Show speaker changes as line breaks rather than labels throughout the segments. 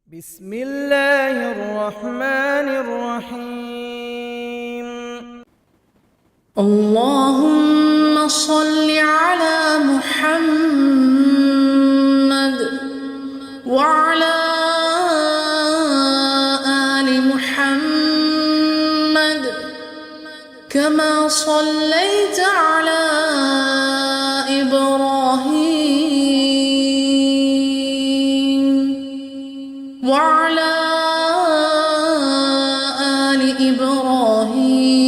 بسم الله الرحمن الرحيم.
اللهم صل على محمد وعلى آل محمد كما صليت على إبراهيم وعلى آل إبراهيم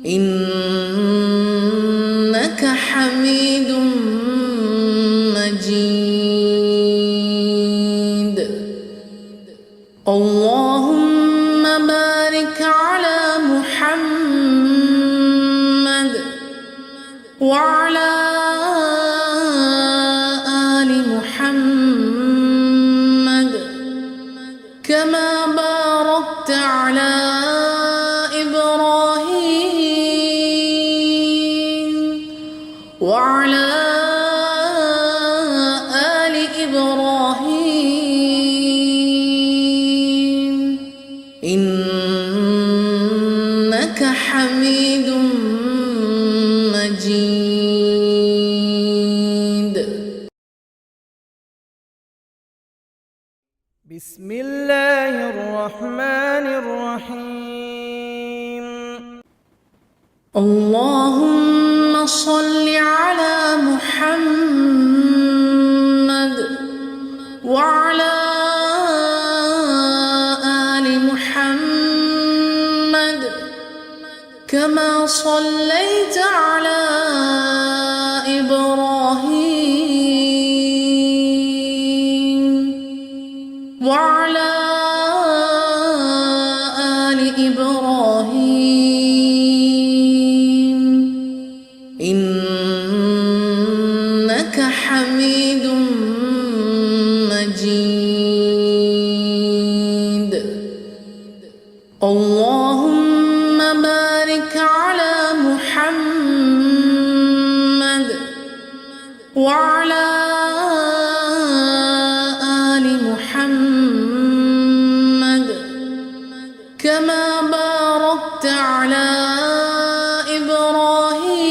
إنك حميد مجيد. اللهم بارك على محمد وعلى آل محمد كما باركت على إبراهيم وعلى آل إبراهيم إنك حميد مجيد.
بسم الله الرحمن الرحيم.
اللهم صل على محمد وعلى آل محمد كما صليت على إبراهيم وعلى آل إبراهيم إنك حميد مجيد. اللهم بارك على محمد وعلى آل محمد كما باركت على إبراهيم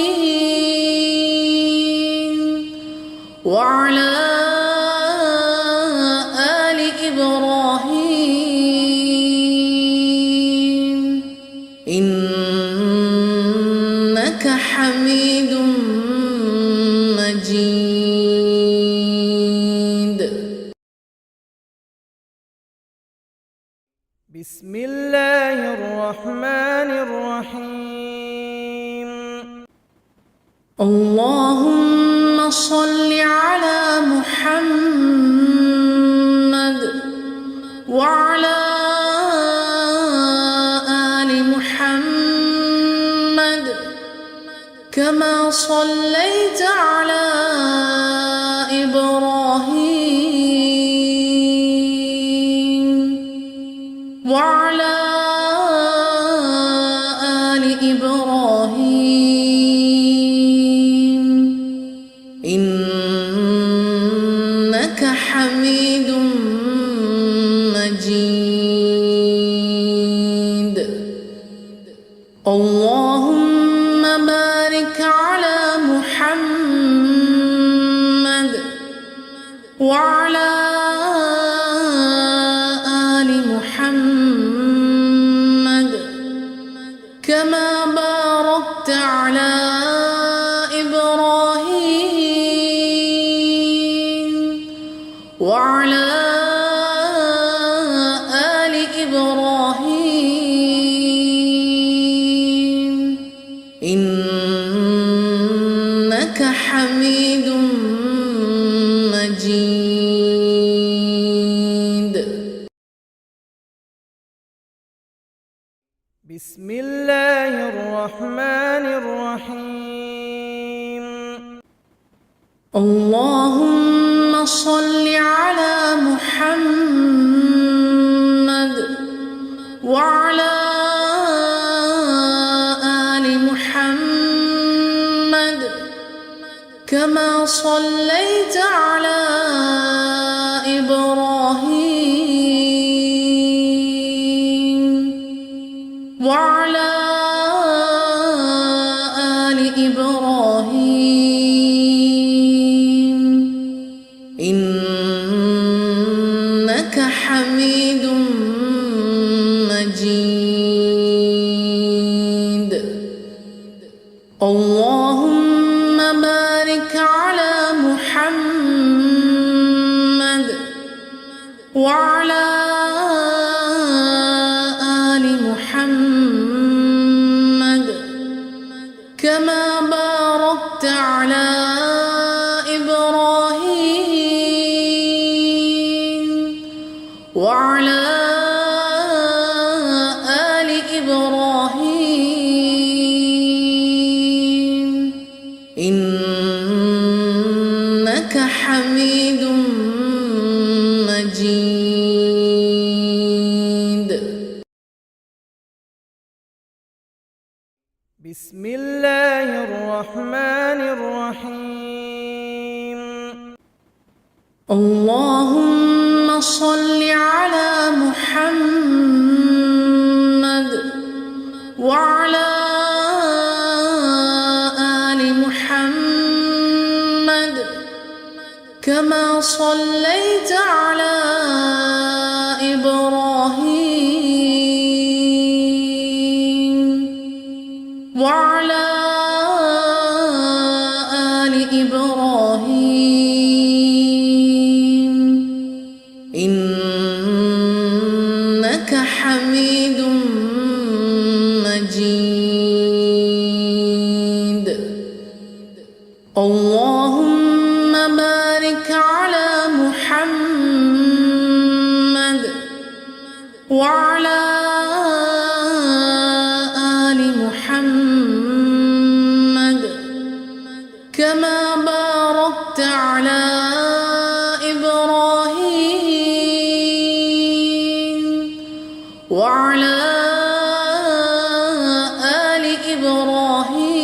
وعلى آل إبراهيم إنك حميد مجيد.
بسم الله الرحمن الرحيم.
اللهم صل على محمد وعلى آل محمد كما صليت على إبراهيم وعلى آل إبراهيم إنك حميد مجيد. اللهم بارك على محمد وعلى آل محمد كما باركت على إبراهيم وعلى آل إبراهيم إنك حميد مجيد.
بسم الله الرحمن الرحيم.
اللهم صل على محمد وعلى آل محمد كما صليت على وعلى آل محمد كما باركت على إبراهيم وعلى آل إبراهيم إنك حميد مجيد.
بسم الله الرحمن الرحيم.
اللهم صل على محمد وعلى آل محمد كما صليت على إبراهيم وعلى آل إبراهيم إنك حميد مجيد. اللهم بارك على محمد وعلى آل محمد كما باركت على إبراهيم وعلى آل إبراهيم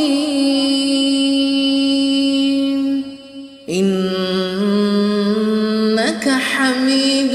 إنك حميد